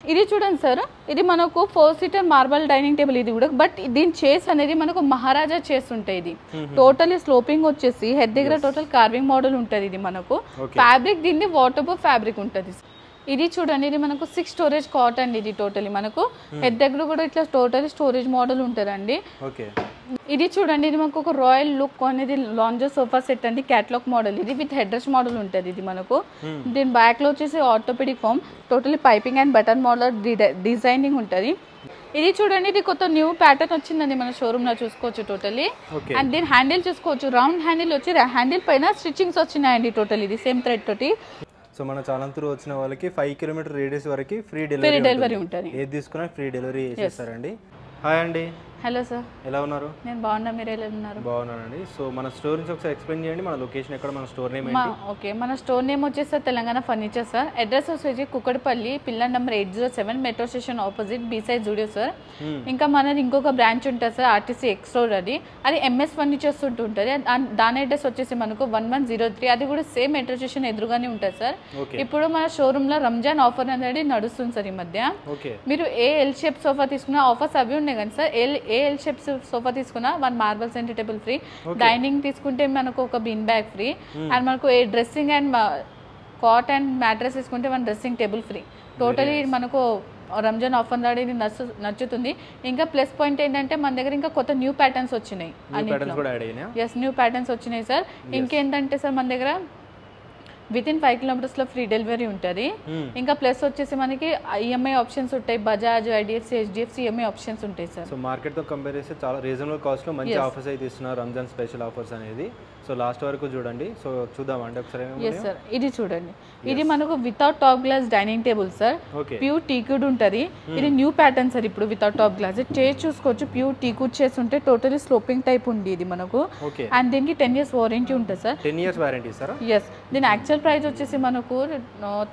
ఇది చూడండి సార్, ఇది మనకు 4 సీటర్ మార్బల్ డైనింగ్ టేబుల్ ఇది కూడా. బట్ దీని చేస్ అనేది మనకు మహారాజా చేస్ ఉంటాయి. ఇది టోటల్లీ స్లోపింగ్ వచ్చేసి హెడ్ దగ్గర టోటల్ కార్వింగ్ మోడల్ ఉంటుంది. ఇది మనకు ఫ్యాబ్రిక్ దీన్ని వాటర్ ప్రూఫ్ ఫ్యాబ్రిక్ ఉంటుంది. ఇది చూడండి, ఇది మనకు 6 స్టోరేజ్ కాట్ అండి. ఇది టోటలీ మనకు హెడ్ దగ్గర కూడా ఇట్లా టోటలీ స్టోరేజ్ మోడల్ ఉంటుందండి. ఇది చూడండి, ఇది మనకు ఒక రాయల్ లుక్ అనేది లాంజర్ సోఫా సెట్ అండి. క్యాటలాగ్ మోడల్ ఇది విత్ హెడ్ రెస్ట్ మోడల్ ఉంటుంది. ఇది మనకు దీని బ్యాక్ లో వచ్చేసి orthopaedic foam, totally piping and button model designing ఉంటుంది. ఇది చూడండి, ఇది కొత్త న్యూ ప్యాటర్న్ వచ్చిందండి మన షోరూమ్ లో చూసుకోవచ్చు టోటలీ. అండ్ దీని హ్యాండిల్ చూసుకోవచ్చు, రౌండ్ హ్యాండిల్ వచ్చి హ్యాండిల్ పైన స్టిచ్చింగ్స్ వచ్చినాయండి టోటల్. ఇది సేమ్ థ్రెడ్ తోటి. సో మన ఛానల్ త్రూ వచ్చిన వాళ్ళకి 5 కిలోమీటర్ రేడియస్ వరకు ఫ్రీ డెలివరీ ఉంటుంది. ఏది తీసుకున్నా ఫ్రీ డెలివరీ చేసేస్తారండి. హాయ్ అండి. హలో సార్, ఎలా ఉన్నారు? నేను బాగున్నా, మీరు ఎలా ఉన్నారు? బాగున్నానండి. సో మన స్టోర్ నుంచి ఒకసారి ఎక్స్ప్లెయిన్ చేయండి, మన లొకేషన్ ఎక్కడ, మన స్టోర్ నేమ్ ఏంటి? ఓకే, మన స్టోర్ నేమ్ వచ్చేసి తెలంగాణ ఫర్నిచర్ సార్. అడ్రస్ వచ్చేసి Kukatpally, pillar number 807, metro station opposite, beside Zudio sir. ఇంకా మనది ఇంకొక బ్రాంచ్ ఉంటుంది సార్, ఆర్టీసీ ఎక్స్ రోడ్. అది ఎంఎస్ ఫర్నిచర్స్ ఉంటుంది. దాని అడ్రస్ వచ్చేసి మనకు 1103, అది కూడా సేమ్ మెట్రో స్టేషన్ ఎదురుగానే ఉంటుంది సార్. ఇప్పుడు మన షోరూమ్ లో రంజాన్ ఆఫర్ అనేది నడుస్తుంది సార్ ఈ మధ్య. మీరు ఏ ఎల్ షేప్ సోఫా తీసుకున్నా ఆఫర్స్ అవి ఉన్నాయి కానీ సార్, ఏ ఎల్ షేప్ సోఫా తీసుకున్నా 1 marble centre table free, dining తీసుకుంటే మనకు ఒక బిన్ బ్యాగ్ ఫ్రీ, అండ్ మనకు ఏ dressing and cot and mattress తీసుకుంటే 1 డ్రెస్సింగ్ టేబుల్ ఫ్రీ. టోటలీ మనకు రంజాన్ ఆఫర్ అనేది నచ్చుతుంది. ఇంకా ప్లస్ పాయింట్ ఏంటంటే మన దగ్గర ఇంకా కొత్త న్యూ ప్యాటర్న్స్ వచ్చినాయి. న్యూ ప్యాటర్న్స్ వచ్చినాయి సార్. ఇంకేంటంటే సార్ మన దగ్గర వితిన్ 5 కిలోమీటర్స్ లో ఫ్రీ డెలివరీ ఉంటుంది. ఇంకా ప్లస్ వచ్చేసి మనకి ఈఎంఐ ఆప్షన్స్ ఉంటాయి, Bajaj, IDFC, HDFC EMI options ఉంటాయి సార్. సో మార్కెట్ తో కంపేర్ చేస్తే చాలా రీజనబుల్ కాస్ట్ లో మంచి ఆఫర్స్ అయితే ఇస్తున్నారు, రంజాన్ స్పెషల్ ఆఫర్స్ అనేది. సో లాస్ట్ వరకు చూడండి. సో చూద్దామండి ఒకసారి. ఎస్ సార్, ఇది చూడండి, ఇది మనకు without top glass dining table sir. Pure teakwood ఉంటుంది. ఇది న్యూ ప్యాటర్న్ సార్. ఇప్పుడు వితౌట్ టాప్ గ్లాస్ చైర్ చూసుకోవచ్చు, ప్యూర్ టీకుడ్ చైర్స్ ఉంటాయి. టోటలీ స్లోపింగ్ టైప్ ఉంది ఇది మనకు. అండ్ దీనికి 10 years వారంటీ ఉంటుంది sir. 10 years warranty sir. Yes, దీని యాక్చువల్ ప్రైస్ వచ్చేసి మనకు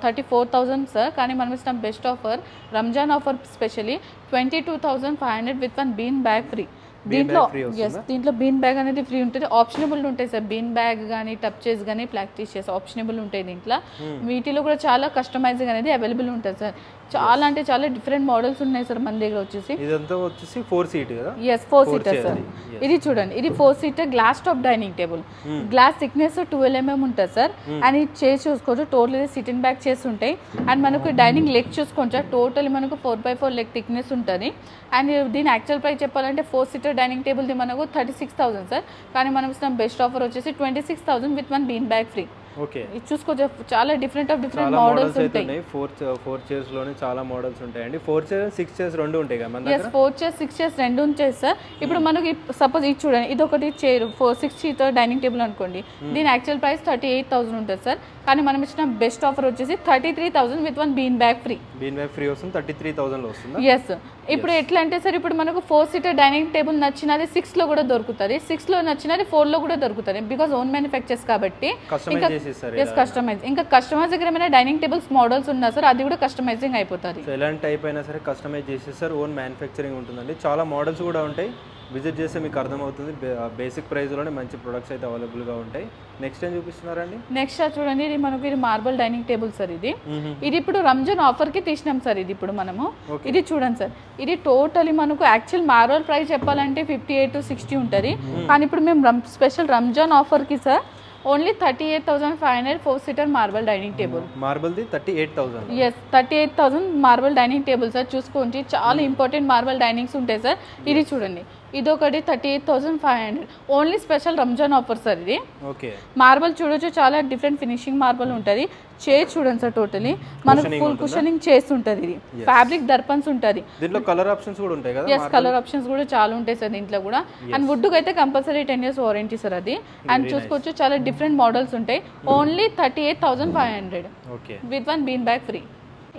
34,000 సార్. కానీ మనం ఇస్తాం best offer, Ramzan offer specially 22,500 with 1 bean bag free. దీంట్లో బీన్ బ్యాగ్ అనేది ఫ్రీ ఉంటుంది. ఆప్షనబుల్ ఉంటాయి సార్, బీన్ బ్యాగ్ కానీ టప్ చేస్ కానీ ప్రాక్టీస్ చేసి ఆప్షనబుల్ ఉంటాయి దీంట్లో. వీటిలో కూడా చాలా కస్టమైజింగ్ అనేది అవైలబుల్ ఉంటుంది సార్. చాలా అంటే చాలా డిఫరెంట్ మోడల్స్ ఉన్నాయి సార్ మన దగ్గర వచ్చేసి. ఇదంతా వచ్చేసి 4 సీట్ కదా? yes 4 seater sir. ఇది చూడండి, ఇది 4 seater glass top dining table. Glass thickness 12 mm ఉంటుంది సార్. అండ్ ఇది చైర్ చూసుకోవచ్చు, total SIT in back chairs ఉంటాయి. అండ్ మనకు డైనింగ్ లెగ్ చూసుకోవచ్చు, టోటల్ మనకు 4x4 లెగ్ థిక్నెస్ ఉంటుంది. అండ్ దీని యాక్చువల్ ప్రైస్ చెప్పాలంటే 4 సీటర్ డైనింగ్ టేబుల్ ది మనకు 36,000 సార్. కానీ మనం ఇస్తాం బెస్ట్ ఆఫర్ వచ్చేసి 26,000 విత్ 1 బీన్ బ్యాగ్ ఫ్రీ. ఇది చూసుకోవచ్చు, చాలా డిఫరెంట్ మోడల్స్ ఉంటాయి. 4 చైర్స్ లోనే చాలా మోడల్స్ ఉంటాయండి. 4 చైర్స్ 6 చైర్స్ రెండు ఉంటాయి కదా మన దగ్గర? 4 చైర్స్ 6 చైర్స్ రెండు ఉంటాయి సార్. ఇప్పుడు మనకి సపోజ్ ఇది చూడండి, ఇది ఒకటి చైర్ 6 సీటర్ డైనింగ్ టేబుల్ అనుకోండి. దీని యాక్చువల్ ప్రైస్ 38,000 ఉంటుంది సార్. కానీ మనం ఇచ్చిన బెస్ట్ ఆఫర్ వచ్చేసి 33,000 with 1 bean bag free. Been bag free వస్తుంది, 33,000 లో వస్తుంది. ఎస్, ఇప్పుడు ఎట్లా అంటే సార్, ఇప్పుడు మనకు 4 సీటర్ డైనింగ్ టేబుల్ నచ్చినది 6 లో కూడా దొరుకుతుంది, 6 లో నచ్చినది 4 లో కూడా దొరుకుతుంది. బికాస్ ఓన్ మ్యానుఫ్యాక్చర్స్ కాబట్టి కస్టమైజ్. ఇంకా కస్టమైజ్ దగ్గర ఏమైనా డైనింగ్ టేబుల్స్ మోడల్స్ ఉన్నా సార్, అది కూడా కస్టమైజింగ్ అయిపోతుంది. ఎలాంటి టైప్ అయినా సరే కస్టమైజ్ చేసేసారు, ఓన్ మ్యానుఫ్యాక్చరింగ్ ఉంటుందండి. చాలా మోడల్స్ కూడా ఉంటాయి, విజిట్ చేస్తే మీకు అర్థమవుతుంది. బేసిక్ ప్రైస్లోనే మంచి ప్రొడక్ట్స్ అయితే అవైలబుల్గా ఉంటాయి. నెక్స్ట్ ఏం చూపిస్తున్నారండి? నెక్స్ట్ చూడండి, ఇది మనకు ఇది మార్బల్ డైనింగ్ టేబుల్ సార్. ఇది ఇప్పుడు రంజాన్ ఆఫర్ కి తీసినాం సార్. ఇది ఇప్పుడు మనము ఇది చూడండి సార్, ఇది టోటలీ మనకు యాక్చువల్ మార్బల్ ప్రైస్ చెప్పాలంటే 58 to 60 ఉంటుంది. కానీ ఇప్పుడు మేము స్పెషల్ రంజాన్ ఆఫర్ కి sir only 38,500 4 seater marble dining table. Marble ది 38,000. Yes, 38,000 marble dining table sir. చూసుకోండి, చాలా ఇంపార్టెంట్ మార్బల్ డైనింగ్స్ ఉంటాయి సార్. ఇది చూడండి, ఇదొకటి 38,500 only special Ramzan offer sir. ఇది మార్బల్ చూడొచ్చు, చాలా డిఫరెంట్ ఫినిషింగ్ మార్బల్ ఉంటుంది. చైర్ చూడండి సార్, టోటలీ మనకు ఫుల్ కుషనింగ్ చైర్స్ ఉంటుంది. ఇది ఫ్యాబ్రిక్ దర్పన్స్ ఉంటుంది. దీంట్లో కలర్ ఆప్షన్స్ కూడా ఉంటాయి కదా? ఎస్, కలర్ ఆప్షన్స్ కూడా చాలా ఉంటాయి సార్ దీంట్లో కూడా. అండ్ వుడ్ కి అయితే కంపల్సరీ 10 years వారంటీ సార్ అది. అండ్ చూసుకోవచ్చు, చాలా డిఫరెంట్ మోడల్స్ ఉంటాయి. Only 38,500 with 1 bean bag free.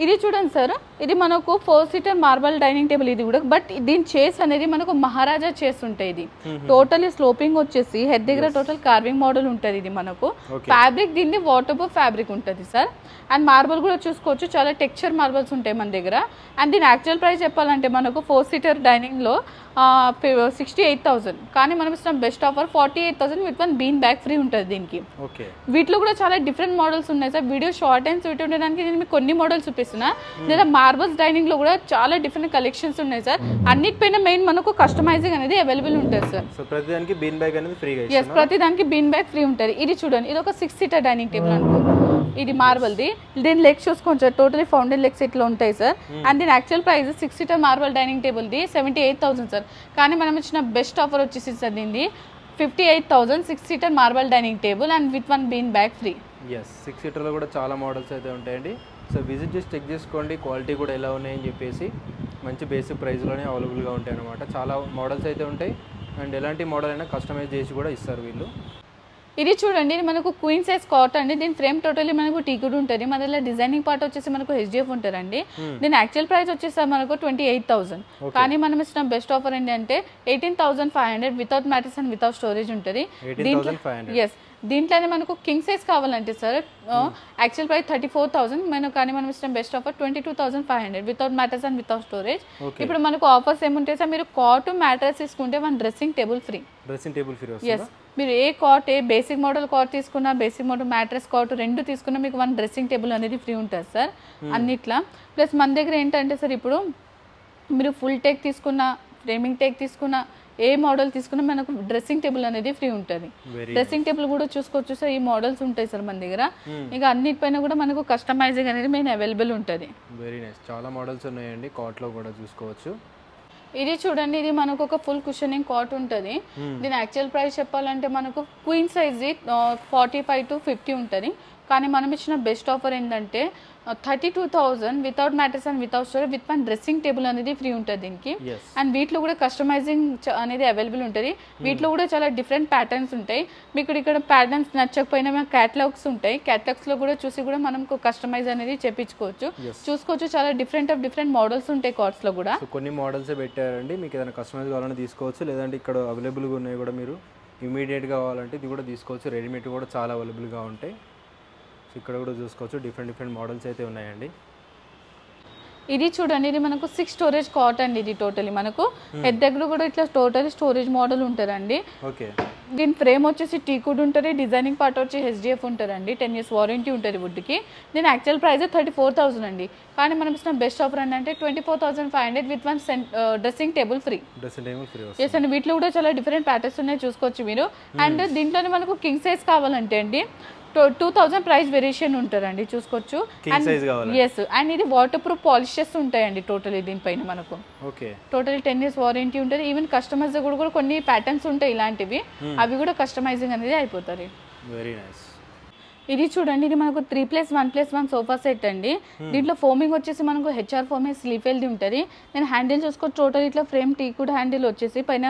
ఇది చూడండి సార్, ఇది మనకు 4 సీటర్ మార్బల్ డైనింగ్ టేబుల్ ఇది కూడా. బట్ దీని చైర్స్ అనేది మనకు మహారాజా చైర్స్ ఉంటాయి. ఇది టోటలీ స్లోపింగ్ వచ్చేసి హెడ్ దగ్గర టోటల్ కార్వింగ్ మోడల్ ఉంటుంది. ఇది మనకు ఫ్యాబ్రిక్ దీన్ని వాటర్ ప్రూఫ్ ఫ్యాబ్రిక్ ఉంటుంది సార్. అండ్ మార్బల్ కూడా చూసుకోవచ్చు, చాలా టెక్స్చర్ మార్బల్స్ ఉంటాయి మన దగ్గర. అండ్ దీని యాక్చువల్ ప్రైస్ చెప్పాలంటే మనకు 4 సీటర్ డైనింగ్ లో 68,000. కానీ మనం ఇస్తాం best offer 48,000 with 1 bean bag free ఉంటుంది దీనికి. వీటిలో కూడా చాలా డిఫరెంట్ మోడల్స్ ఉన్నాయి sir. Video short and sweet ఉండడానికి నేను మీకు కొన్ని మోడల్స్ చూపిస్తాను. చూపిస్తున్నా. లేదా మార్బల్స్ డైనింగ్ లో కూడా చాలా డిఫరెంట్ కలెక్షన్స్ ఉన్నాయి సార్. అన్నిటిపైన మెయిన్ మనకు కస్టమైజింగ్ అనేది అవైలబుల్ ఉంటుంది సార్. సో ప్రతిదానికి బీన్ బ్యాగ్ అనేది ఫ్రీగా ఎస్, ప్రతిదానికి బీన్ బ్యాగ్ ఫ్రీ ఉంటుంది. ఇది చూడండి, ఇది ఒక 6 సీటర్ డైనింగ్ టేబుల్ అనుకో, ఇది మార్బల్ది. దీని లెగ్స్ చూసుకోండి సార్, టోటలీ ఫౌండెన్ లెగ్స్ ఇట్లా ఉంటాయి సార్. అండ్ దీని actual price 6 seater marble dining టేబుల్ది 78,000 సార్. కానీ మనం ఇచ్చిన బెస్ట్ ఆఫర్ వచ్చేసి సార్ దీన్ని 58,000 6 seater marble dining table and with 1 bean bag free. Yes, 6 సీటర్లో కూడా చాలా మోడల్స్ అయితే ఉంటాయండి. సో విజిట్ చేసి చెక్ చేసుకోండి, క్వాలిటీ కూడా ఎలా ఉన్నాయని చెప్పేసి. మంచి బేసిక్ ప్రైస్లోనే అవైలబుల్గా ఉంటాయి అన్నమాట. చాలా మోడల్స్ అయితే ఉంటాయి అండ్ ఎలాంటి మోడల్ అయినా కస్టమైజ్ చేసి కూడా ఇస్తారు వీళ్ళు. ఇది చూడండి, ఇది మనకు క్వీన్ సైజ్ కాట్ అండి. దీని ఫ్రేమ్ టోటలీ మనకు టీకుడ్ ఉంటుంది. మధ్యలో డిజైనింగ్ పార్ట్ వచ్చేసి మనకు హెచ్డిఎఫ్ ఉంటారండి. దీని యాక్చువల్ ప్రైస్ వచ్చేసి మనకు 28,000. కానీ మనం ఇచ్చిన బెస్ట్ ఆఫర్ ఏంటంటే 18,500 without mattress and without storage ఉంటుంది. ఎస్, దీంట్లోనే మనకు కింగ్ సైజ్ కావాలంటే సార్ యాక్చువల్ ప్రైస్ 34,000. కానీ మనం ఇష్టం best offer 22,500 without mattress and without storage. ఇప్పుడు మనకు ఆఫర్స్ ఏముంటాయి సార్, మీరు కాట్ మ్యాట్రెస్ తీసుకుంటే 1 డ్రెస్సింగ్ టేబుల్ ఫ్రీ. ఎస్, మీరు ఏ కాట్, ఏ బేసిక్ మోడల్ కాట్ తీసుకున్నా, బేసిక్ మోడల్ మ్యాట్రెస్ కాట్ రెండు తీసుకున్నా మీకు 1 డ్రెస్సింగ్ టేబుల్ అనేది ఫ్రీ ఉంటుంది సార్ అన్నిట్లా. ప్లస్ మన దగ్గర ఏంటంటే సార్, ఇప్పుడు మీరు ఫుల్ టేక్ తీసుకున్నా, ఫ్రేమింగ్ టేక్ తీసుకున్నా, ఏ మోడల్ తీసుకున్నా మనకు డ్రెస్సింగ్ టేబుల్ అనేది ఫ్రీ ఉంటుంది. డ్రెస్సింగ్ టేబుల్ కూడా చూసుకోవచ్చు సార్, ఈ మోడల్స్ ఉంటాయి సార్ మన దగ్గర. ఇక అన్నిటిపైన కూడా మనకు కస్టమైజింగ్ అనేది మెయిన్ అవైలబుల్ ఉంటుంది. వెరీ నైస్, చాలా మోడల్స్ ఉన్నాయండి. కాట్లో కూడా చూసుకోవచ్చు. ఇది చూడండి, ఇది మనకు ఒక ఫుల్ కుషనింగ్ కాట్ ఉంటుంది. దీని యాక్చువల్ ప్రైస్ చెప్పాలంటే మనకు క్వీన్ సైజ్ 45 to 50 ఉంటుంది. కానీ మనం ఇచ్చిన బెస్ట్ ఆఫర్ ఏంటంటే 32,000 without mattress and without storage with 1 dressing table అనేది ఫ్రీ ఉంటుంది దీనికి. అండ్ వీటిలో కూడా కస్టమైజింగ్ అనేది అవైలబుల్ ఉంటుంది. వీటిలో కూడా చాలా డిఫరెంట్ ప్యాటర్న్స్ ఉంటాయి. మీకు ఇక్కడ ప్యాటర్న్స్ నచ్చకపోయినా మనకు క్యాటలాగ్స్ ఉంటాయి. క్యాటలాగ్స్లో కూడా చూసి కూడా మనం కస్టమైజ్ అనేది చేపించుకోవచ్చు. చూసుకోవచ్చు, చాలా డిఫరెంట్ మోడల్స్ ఉంటాయి కార్డ్స్లో కూడా. కొన్ని మోడల్స్ పెట్టారండి, మీకు ఏదైనా కస్టమైజ్ కావాలని తీసుకోవచ్చు. లేదంటే ఇక్కడ అవైలబుల్గా ఉన్నాయి కూడా, మీరు ఇమీడియట్గా కావాలంటే ఇది కూడా తీసుకోవచ్చు. రెడీమేడ్ కూడా చాలా అవైలబుల్గా ఉంటాయి. ఇక్కడ కూడా చూసుకోవచ్చు, డిఫరెంట్ మోడల్స్ అయితే ఉన్నాయండి. ఇది చూడండి, ఇది మనకు 6 స్టోరేజ్ కాట్ అండి. ఇది టోటలీ మనకు హెడ్ దగ్గర కూడా ఇట్లా టోటలీ స్టోరేజ్ మోడల్ ఉంటుందండి. ఓకే, దీని ఫ్రేమ్ వచ్చేసి టీకుడ్ ఉంటుంది. డిజైనింగ్ పార్ట్ వచ్చి హెచ్డిఎఫ్ ఉంటుందండి. 10 years వారంటీ ఉంటుంది వుడ్కి. దీని యాక్చువల్ ప్రైస్ 34,000 అండి. కానీ మనం ఇచ్చిన బెస్ట్ ఆఫర్ ఏంటంటే 24,500 with 1 dressing table free. Yes అండి, వీటిలో కూడా చాలా డిఫరెంట్ ప్యాటర్న్స్ ఉన్నాయి, చూసుకోవచ్చు మీరు. అండ్ దీంట్లోనే మనకు కింగ్ సైజ్ కావాలంటే అండి 2,000 ప్రైస్ వేరియేషన్ ఉంటుందండి, చూసుకోవచ్చు. ఎస్, అండ్ ఇది వాటర్ ప్రూఫ్ పాలిషెస్ ఉంటాయండి టోటలీ దీనిపైన మనకు. టోటలీ 10 years వారంటీ ఉంటుంది. ఈవెన్ కస్టమైజ్ కూడా కొన్ని ప్యాటర్న్స్ ఉంటాయి ఇలాంటివి, అవి కూడా కస్టమైజింగ్ అనేది అయిపోతాయి. Very nice. ఇది చూడండి, ఇది మనకు 3+1+1 సోఫా సెట్ అండి. దీంట్లో ఫోమింగ్ వచ్చేసి మనకు హెచ్ఆర్ ఫోమే స్లీఫెల్ది ఉంటుంది. నేను హ్యాండిల్ చూసుకో టోటల్ ఇట్లా ఫ్రేమ్ టీకుడ్ హ్యాండిల్ వచ్చేసి పైన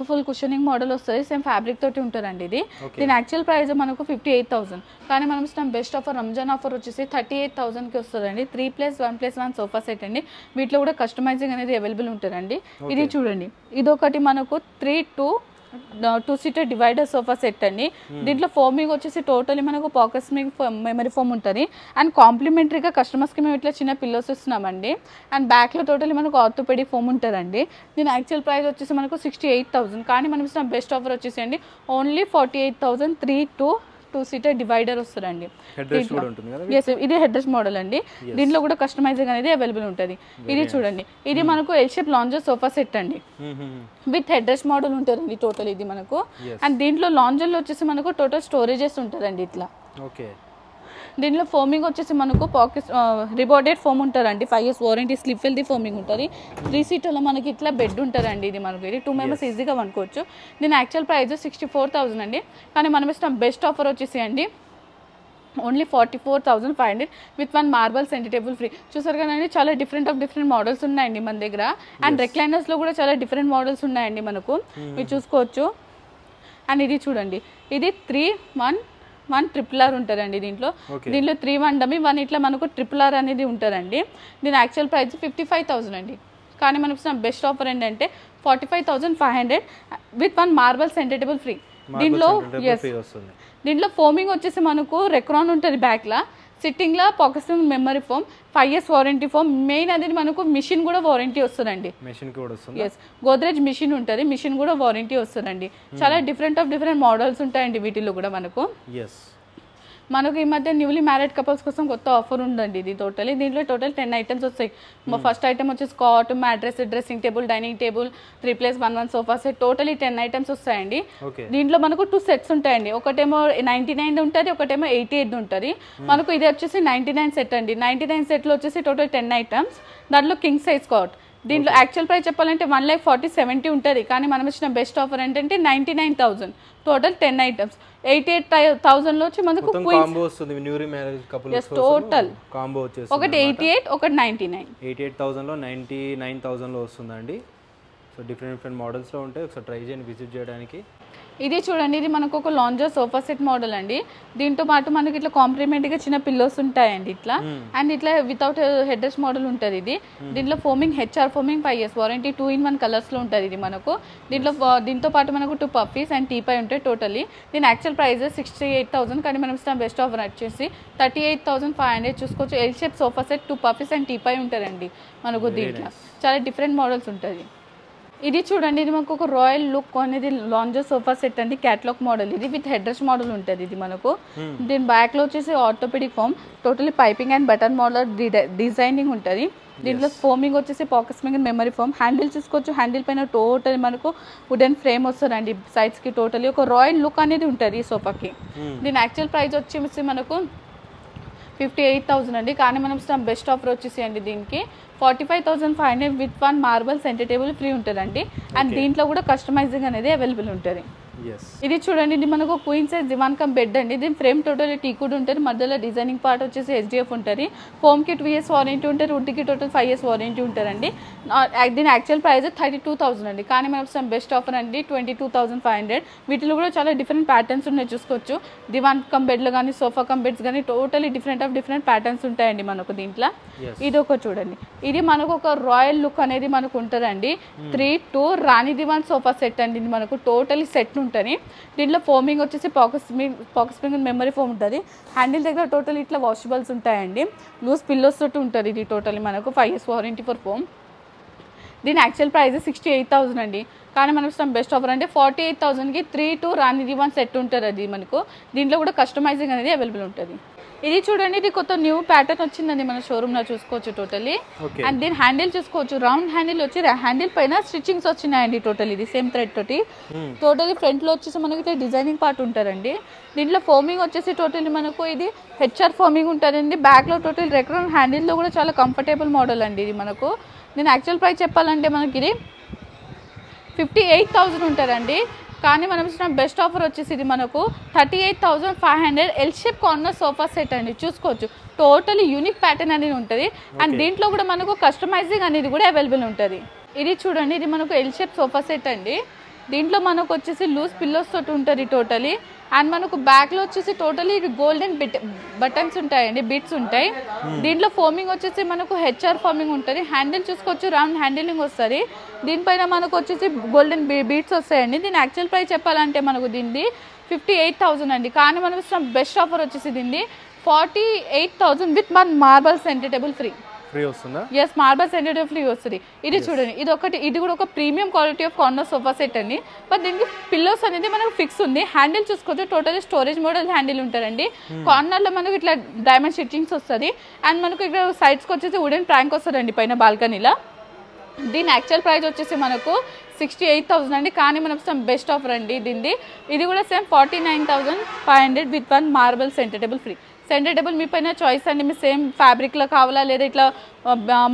ఫుల్ కుషనింగ్ మోడల్ వస్తుంది. సేమ్ ఫ్యాబ్రిక్ తోటి ఉంటుందండి ఇది. దీని యాక్చువల్ ప్రైస్ మనకు 58,000. కానీ మనం ఇష్టం బెస్ట్ ఆఫర్ రంజాన్ ఆఫర్ వచ్చేసి 38,000కి వస్తుందండి. 3+1+1 సోఫా సెట్ అండి. వీటిలో కూడా కస్టమైజింగ్ అనేది అవైలబుల్ ఉంటుందండి. ఇది చూడండి, ఇదొకటి మనకు 2 సీటర్ డివైడర్ సోఫా సెట్ అండి. దీంట్లో ఫోమింగ్ వచ్చేసి టోటలీ మనకు పాకెట్స్ మెమరీ ఫోమ్ ఉంటుంది. అండ్ కాంప్లిమెంటరీగా కస్టమర్స్కి మేము ఇట్లా చిన్న పిల్లోస్ ఇస్తున్నామండి. అండ్ బ్యాక్లో టోటలీ మనకు ఆర్థోపెడిక్ ఫోమ్ ఉంటుందండి. దీని యాక్చువల్ ప్రైస్ వచ్చేసి మనకు 68,000. కానీ మనం ఇస్తున్న బెస్ట్ ఆఫర్ వచ్చేసి అండి ఓన్లీ 48,000. 2 సీటర్ డివైడర్ వస్తుందండి. ఇది హెడ్ రెస్ట్ మోడల్ అండి. దీంట్లో కూడా కస్టమైజింగ్ అనేది అవైలబుల్ ఉంటుంది. ఇది చూడండి, ఇది మనకు L shape lounger sofa set అండి. విత్ హెడ్ రెస్ట్ మోడల్ ఉంటుందండి టోటల్ ఇది మనకు. అండ్ దీంట్లో లాంజర్లో వచ్చేసి మనకు టోటల్ స్టోరేజెస్ ఉంటుందండి ఇట్లా. దీంట్లో ఫోమింగ్ వచ్చేసి మనకు పాకెట్ రిబోర్డెడ్ ఫోమ్ ఉంటుందండి. 5 years వారంటీ స్లిప్ ఫోమింగ్ ఉంటుంది. 3 సీటర్లో మనకి ఇట్లా బెడ్ ఉంటుందండి. ఇది మనకు ఇది 2 members ఈజీగా అనుకోవచ్చు. దీని యాక్చువల్ ప్రైస్ 64,000 అండి. కానీ మనం ఇష్టం బెస్ట్ ఆఫర్ వచ్చేసి అండి only 44,500 with 1 marble centre table free. చూసారు కదండి, చాలా డిఫరెంట్ మోడల్స్ ఉన్నాయండి మన దగ్గర. అండ్ రెక్లైనర్స్లో కూడా చాలా డిఫరెంట్ మోడల్స్ ఉన్నాయండి మనకు, మీరు చూసుకోవచ్చు. అండ్ ఇది చూడండి, ఇది 3-1 ట్రిపుల్ ఆర్ ఉంటుందండి. దీంట్లో 3-1 డమ్మీ 1 ఇట్లా మనకు ట్రిపుల్ ఆర్ అనేది ఉంటుందండి. దీని యాక్చువల్ ప్రైస్ 55,000 అండి. కానీ మనకు ఇచ్చిన బెస్ట్ ఆఫర్ ఏంటంటే 45,500 with 1 marble centre table free. దీంట్లో ఫోమింగ్ వచ్చేసి మనకు రెక్రాన్ ఉంటుంది బ్యాక్లా. సిట్టింగ్లో pockets memory foam 5 years warranty foam. Main అనేది మనకు మిషన్ కూడా వారంటీ వస్తుందండి. ఎస్, గోద్రేజ్ మిషన్ ఉంటుంది, మిషన్ కూడా వారంటీ వస్తుందండి. చాలా డిఫరెంట్ మోడల్స్ ఉంటాయండి వీటిలో కూడా మనకు. మనకు ఈ మధ్య న్యూలీ మ్యారేడ్ కపుల్స్ కోసం కొత్త ఆఫర్ ఉందండి ఇది టోటలీ. దీంట్లో టోటల్ 10 ఐటమ్స్ వస్తాయి. ఫస్ట్ ఐటమ్ వచ్చేసి cot, mattress, dressing table, dining table, 3+1 sofa set, totally 10 items వస్తాయండి. దీంట్లో మనకు 2 సెట్స్ ఉంటాయండి. ఒకటేమో 99 ఉంటుంది, ఒకటేమో 88 ఉంటుంది. మనకు ఇది వచ్చేసి 99 సెట్ అండి. 99 సెట్లో వచ్చేసి టోటల్ 10 ఐటమ్స్. దాంట్లో కింగ్ సైజ్ కాట్. దీంట్లో యాక్చువల్ ప్రైస్ చెప్పాలంటే 1,40,70 ఉంటుంది. కానీ మనం ఇచ్చిన బెస్ట్ ఆఫర్ ఏంటంటే 99,000 టోటల్ 10 ఐటమ్స్. 88,000 లో వచ్చి మనకు కాంబో వస్తుంది. Newly marriage couples total combo వచ్చేసి ఒకటి 88, ఒకటి 99. 88,000 లో 99,000 లో వస్తుందండి. సో డిఫరెంట్ మోడల్స్లో ఉంటాయి. ఒకసారి ట్రై చేయండి విజిట్ చేయడానికి. ఇది చూడండి, ఇది మనకు ఒక లాంజర్ సోఫా సెట్ మోడల్ అండి. దీంతో పాటు మనకి ఇట్లా కాంప్లిమెంట్గా చిన్న పిల్లోస్ ఉంటాయండి ఇట్లా. అండ్ ఇట్లా వితౌట్ హెడ్ రెస్ట్ మోడల్ ఉంటుంది ఇది. దీంట్లో foaming HR foaming 5 years warranty, 2-in-1 కలర్స్లో ఉంటుంది ఇది మనకు. దీంతో పాటు మనకు 2 పఫీస్ అండ్ టీపై ఉంటాయి టోటలీ. దీని యాక్చువల్ ప్రైస్ 68,000. కానీ మనం ఇస్తాం బెస్ట్ ఆఫర్ వచ్చేసి 38,500 చూసుకోవచ్చు. L shape sofa set, 2 puffies and teapoy ఉంటారండి మనకు. దీంట్లో చాలా డిఫరెంట్ మోడల్స్ ఉంటుంది. ఇది చూడండి, ఇది మనకు ఒక రాయల్ లుక్ అనేది లాంజర్ సోఫా సెట్ అండి. క్యాట్లాగ్ మోడల్ ఇది విత్ హెడ్ రెస్ట్ మోడల్ ఉంటుంది ఇది మనకు. దీని బ్యాక్ లో వచ్చేసి orthopaedic foam, totally piping and button model designing ఉంటుంది. దీంట్లో ఫోమింగ్ వచ్చేసి pocket spring memory foam. Handle చూసుకోవచ్చు. హ్యాండిల్ పైన టోటల్ మనకు వుడెన్ ఫ్రేమ్ వస్తుందండి సైడ్స్ కి. టోటలీ ఒక రాయల్ లుక్ అనేది ఉంటుంది ఈ సోఫాకి. దీని యాక్చువల్ ప్రైస్ వచ్చేసి మనకు 58,000 అండి. కానీ మనం బెస్ట్ ఆఫర్ వచ్చేసి అండి దీనికి 45,500 with 1 marble centre table free ఉంటుందండి. అండ్ దీంట్లో కూడా కస్టమైజింగ్ అనేది అవైలబుల్ ఉంటుంది. ఇది చూడండి, ఇది మనకు క్వీన్ సైజ్ దివాన్ కమ్ బెడ్ అండి. దీని ఫ్రేమ్ టోటల్ టీకుడ్ ఉంటుంది. మధ్యలో డిజైనింగ్ పార్ట్ వచ్చేసి SDF ఉంటుంది. ఫోమ్ కి 2 years వారంటీ ఉంటుంది. వుడ్కి టోటల్ 5 years వారంటీ ఉంటుందండి. దీని యాక్చువల్ ప్రైస్ 32,000 అండి. కానీ మనం బెస్ట్ ఆఫర్ అండి 22,500. వీటిలో కూడా చాలా డిఫరెంట్ ప్యాటర్న్స్ ఉన్నాయి చూసుకోవచ్చు. దివాన్ కమ్ బెడ్లు కానీ సోఫా కమ్ బెడ్స్ కానీ టోటలీ డిఫరెంట్ ప్యాటర్న్స్ ఉంటాయండి మనకు దీంట్లో. ఇది ఒక చూడండి, ఇది మనకు ఒక రాయల్ లుక్ అనేది మనకు ఉంటుందండి. 3-2 రాణి దివాన్ సోఫా సెట్ అండి. ఇది మనకు టోటలీ సెట్ ఉంటుంది. దీంట్లో ఫోమింగ్ వచ్చేసి పాకెట్ స్ప్రింగ్ మెమరీ ఫోమ్ ఉంటుంది. హ్యాండిల్ దగ్గర టోటల్ ఇట్లా వాషబుల్స్ ఉంటాయండి. లూజ్ పిల్లోస్ తోటి ఉంటుంది ఇది టోటలీ మనకు. 5 years వారంటీ ఫర్ ఫోమ్. దీని యాక్చువల్ ప్రైస్ 68,000 అండి. కానీ మనం బెస్ట్ ఆఫర్ అంటే 48,000కి 3-2 రాణి దివాన్ సెట్ ఉంటుంది అది మనకు. దీంట్లో కూడా కస్టమైజింగ్ అనేది అవైలబుల్ ఉంటుంది. ఇది చూడండి, ఇది కొత్త న్యూ ప్యాటర్న్ వచ్చిందండి మన షోరూమ్ లో చూసుకోవచ్చు టోటలీ. అండ్ దీని హ్యాండిల్ చూసుకోవచ్చు. రౌండ్ హ్యాండిల్ వచ్చి హ్యాండిల్ పైన స్టిచ్చింగ్స్ వచ్చినాయండి టోటల్. ఇది సేమ్ థ్రెడ్ తోటి టోటలీ. ఫ్రంట్ లో వచ్చేసి మనకి ఇట్లా డిజైనింగ్ పార్ట్ ఉంటుందండి. దీంట్లో ఫోమింగ్ వచ్చేసి టోటలీ మనకు ఇది HR ఫోమింగ్ ఉంటుందండి. బ్యాక్ లో టోటల్ రెక్టాంగిల్ హ్యాండిల్ లో కూడా చాలా కంఫర్టబుల్ మోడల్ అండి ఇది మనకు. దీని యాక్చువల్ ప్రైస్ చెప్పాలంటే మనకి ఇది 58,000 ఉంటుందండి. కానీ మనం ఇచ్చిన బెస్ట్ ఆఫర్ వచ్చేసి ఇది మనకు 38,500 L shape corner sofa set అండి. చూసుకోవచ్చు, టోటలీ యూనిక్ ప్యాటర్న్ అనేది ఉంటుంది. అండ్ దీంట్లో కూడా మనకు కస్టమైజింగ్ అనేది కూడా అవైలబుల్ ఉంటుంది. ఇది చూడండి, ఇది మనకు ఎల్ షేప్ సోఫా సెట్ అండి. దీంట్లో మనకు వచ్చేసి లూజ్ పిల్లోస్ తోటి ఉంటుంది టోటలీ. అండ్ మనకు బ్యాక్ లో వచ్చేసి టోటలీ గోల్డెన్ బటన్స్ ఉంటాయండి, బిట్స్ ఉంటాయి. దీంట్లో ఫోమింగ్ వచ్చేసి మనకు HR ఫోమింగ్ ఉంటుంది. హ్యాండిల్ చూసుకోవచ్చు, రౌండ్ హ్యాండిలింగ్ వస్తుంది. దీనిపైన మనకు వచ్చేసి గోల్డెన్ బీట్స్ వస్తాయండి. దీని యాక్చువల్ ప్రైస్ చెప్పాలంటే మనకు దీన్ని 58,000 అండి. కానీ మనం ఇచ్చిన బెస్ట్ ఆఫర్ వచ్చేసి దీన్ని 48,000 with 1 marble centre table free వస్తుందా? Yes, marble centre table free వస్తుంది. ఇది చూడండి, ఇది కూడా ఒక premium quality of corner sofa set అండి. బట్ దీనికి పిల్లోస్ అనేది మనకు ఫిక్స్ ఉంది. హ్యాండిల్ చూసుకోవచ్చు, టోటల్ స్టోరేజ్ మోడల్ హ్యాండిల్ ఉంటారండి. కార్నర్ లో మనకు ఇట్లా డైమండ్ స్టిచ్చింగ్స్ వస్తుంది. అండ్ మనకు ఇక్కడ సైడ్స్కి వచ్చేసి వుడెన్ ప్రాంక్ వస్తుందండి పైన బాల్కనీలో. దీని యాక్చువల్ ప్రైస్ వచ్చేసి మనకు 68,000 అండి. కానీ మనం బెస్ట్ ఆఫర్ అండి దీన్ని. ఇది కూడా same 49,500 with 1 marble centre table free. Centre table మీ పైన చాయిస్ అండి. మీ సేమ్ ఫ్యాబ్రిక్లో కావాలా లేదా ఇట్లా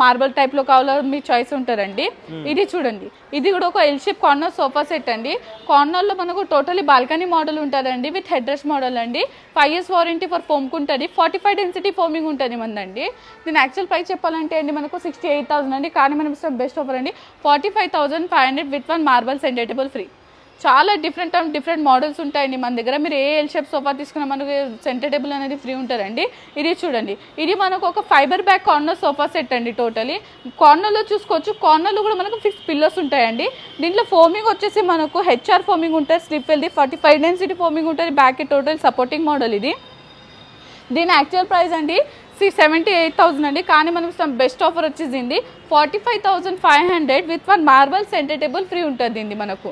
మార్బల్ టైప్లో కావాలా మీ చాయిస్ ఉంటారండి. ఇది చూడండి, ఇది కూడా ఒక L shape corner sofa set అండి. కార్నర్లో మనకు టోటలీ బాల్కనీ మోడల్ ఉంటుందండి విత్ హెడ్ రెస్ట్ మోడల్ అండి. 5 years వారంటీ ఫర్ ఫోమ్కి ఉంటుంది. 45 డెన్సిటీ ఫోమింగ్ ఉంటుంది మందండి. దీని యాక్చువల్ ప్రైస్ చెప్పాలంటే అండి మనకు 68,000 అండి. కానీ మనం బెస్ట్ ఆఫర్ అండి 45,500 with 1 marble centre table free. చాలా డిఫరెంట్ మోడల్స్ ఉంటాయండి మన దగ్గర. మీరు ఏ ఎల్ షేప్ సోఫా తీసుకున్నా మనకు సెంటర్ టేబుల్ అనేది ఫ్రీ ఉంటారండి. ఇది చూడండి, ఇది మనకు ఒక fibre back corner sofa set అండి. టోటలీ కార్నర్లో చూసుకోవచ్చు. కార్నర్లో కూడా మనకు ఫిక్స్ పిల్లోస్ ఉంటాయండి. దీంట్లో ఫోమింగ్ వచ్చేసి మనకు HR ఫోమింగ్ ఉంటుంది. స్లిప్ వెల్ది 45 డెన్సిటీ ఫోమింగ్ ఉంటుంది. బ్యాక్ టోటల్ సపోర్టింగ్ మోడల్ ఇది. దీని యాక్చువల్ ప్రైస్ అండి 78,000 అండి. కానీ మనం బెస్ట్ ఆఫర్ వచ్చేసింది 45,500 with 1 marble centre table free ఉంటుంది మనకు.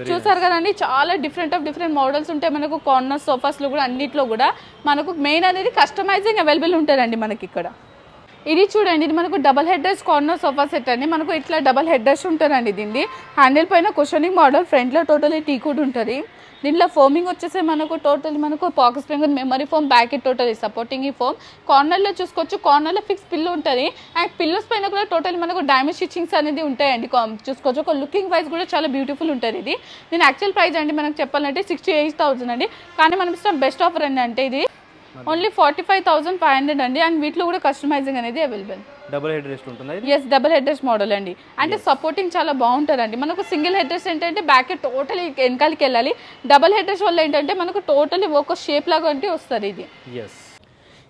చూసారు కదండి, చాలా డిఫరెంట్ మోడల్స్ ఉంటాయి మనకు. కార్నర్ సోఫాస్లో కూడా అన్నిట్లో కూడా మనకు మెయిన్ అనేది కస్టమైజింగ్ అవైలబుల్ ఉంటుందండి మనకి ఇక్కడ. ఇది చూడండి, ఇది మనకు double head rest corner sofa set అండి. మనకు ఇట్లా డబల్ హెడ్ రెస్ట్ ఉంటుందండి. దీన్ని హ్యాండిల్ పైన కుషనింగ్ మోడల్, ఫ్రంట్లో టోటలీ టీ కూడా ఉంటుంది. దీంట్లో ఫోమింగ్ వచ్చేసి మనకు టోటల్ మనకు pocket spring memory foam, back total supporting ఈ ఫోమ్. కార్నర్లో చూసుకోవచ్చు, కార్నర్లో ఫిక్స్ పిల్లో ఉంటుంది. అండ్ పిల్లోస్ పైన కూడా టోటల్ మనకు డైమండ్ స్టిచ్చింగ్స్ అనేది ఉంటాయండి. చూసుకోవచ్చు, ఒక లుకింగ్ వైజ్ కూడా చాలా బ్యూటిఫుల్ ఉంటుంది ఇది. దీని యాక్చువల్ ప్రైస్ అండి మనకు చెప్పాలంటే 68,000 అండి. కానీ మనం ఇష్టం బెస్ట్ ఆఫర్ అంటే ఇది ఓన్లీ 45,500 అండి. అండ్ వీటిలో కూడా కస్టమైజింగ్ అనేది అవైలబుల్. డబుల్ హెడ్ రెస్ట్ ఉంటుంది. Yes, double head rest model అండి. అంటే సపోర్టింగ్ చాలా బాగుంటుందండి. మనకు సింగిల్ హెడ్ రెస్ట్ ఏంటంటే బ్యాక్ టోటలీ వెనకాలకి వెళ్ళాలి. డబుల్ హెడ్ రెస్ట్ వల్ల ఏంటంటే మనకు టోటలీ ఒక షేప్ లాగా అంటే వస్తుంది ఇది.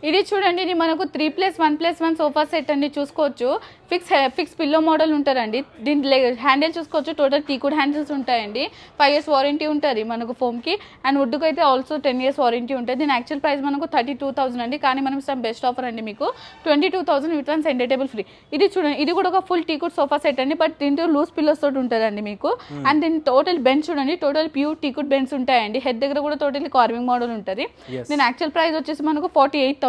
ఇది చూడండి, ఇది మనకు 3+1+1 సోఫా సెట్ అండి. చూసుకోవచ్చు, ఫిక్స్ పిల్లో మోడల్ ఉంటారండి. దీని హ్యాండిల్ చూసుకోవచ్చు, టోటల్ టీకుడ్ హ్యాండిల్స్ ఉంటాయండి. 5 years వారంటీ ఉంటుంది మనకు ఫోమ్కి. అండ్ వుడ్కి అయితే ఆల్సో 10 years వారంటీ ఉంటుంది. దీని యాక్చువల్ ప్రైస్ మనకు 32,000 అండి. కానీ మనం ఇస్తాం బెస్ట్ ఆఫర్ అండి మీకు 22,000 with one centre table free. ఇది చూడండి, ఇది కూడా ఒక ఫుల్ టీకుడ్ సోఫా సెట్ అండి. బట్ దీంట్లో లూజ్ పిల్లోస్ తోటి ఉంటుందండి మీకు. అండ్ దీని టోటల్ బెంచ్ చూడండి, టోటల్ ప్యూర్ టీకుడ్ బెంచ్ ఉంటాయండి. హెడ్ దగ్గర కూడా టోటల్ కార్వింగ్ మోడల్ ఉంటుంది. దీని యాక్చువల్ ప్రైస్ వచ్చేసి మనకు 48,000.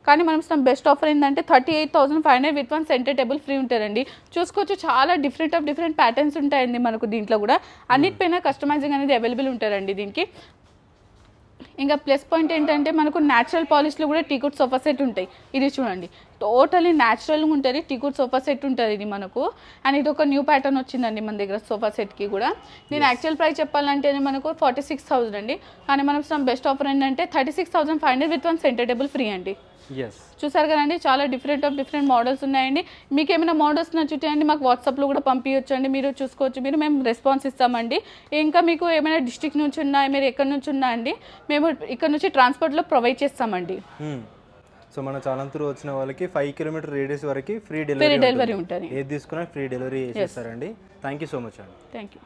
కానీ మనం ఇస్తాం బెస్ట్ ఆఫర్ ఏంటంటే 38,500 with one centre table free ఉంటారండి. చూసుకోవచ్చు, చాలా డిఫరెంట్ ప్యాటర్న్స్ ఉంటాయండి మనకు. దీంట్లో కూడా అన్నిటిపైన కస్టమైజింగ్ అనేది అవైలబుల్ ఉంటారండి దీనికి. ఇంకా ప్లస్ పాయింట్ ఏంటంటే మనకు న్యాచురల్ పాలిష్లో కూడా టీకుడ్ సోఫా సెట్ ఉంటాయి. ఇది చూడండి, టోటలీ న్యాచురల్గా ఉంటుంది. టీకుడ్ సోఫా సెట్ ఉంటుంది ఇది మనకు. అండ్ ఇది ఒక న్యూ ప్యాటర్న్ వచ్చిందండి మన దగ్గర సోఫా సెట్కి కూడా. నేను యాక్చువల్ ప్రైస్ చెప్పాలంటే మనకు 46,000 అండి. కానీ మనం బెస్ట్ ఆఫర్ ఏంటంటే 36,500 with one centre table free అండి. చూసారు కదండి, చాలా డిఫరెంట్ మోడల్స్ ఉన్నాయండి. మీకు ఏమైనా మోడల్స్ నచ్చుతాయండి మాకు వాట్సాప్లో కూడా పంపించవచ్చు అండి. మీరు చూసుకోవచ్చు, మేము రెస్పాన్స్ ఇస్తామండి. ఇంకా మీకు ఏమైనా డిస్ట్రిక్ట్ నుంచి ఉన్నా, మీరు ఎక్కడి నుంచి ఉన్నా అండి, మేము ఇక్కడ నుంచి ట్రాన్స్పోర్ట్లో ప్రొవైడ్ చేస్తామండి. సో మన ఛానల్ త్రూ వచ్చిన వాళ్ళకి 5 km రేడియస్ వరకు ఫ్రీ డెలివరీ ఉంటుంది. ఏది తీసుకున్నా ఫ్రీ డెలివరీ చేస్తారండి. థ్యాంక్ యూ సో మచ్ అండి. Thank you.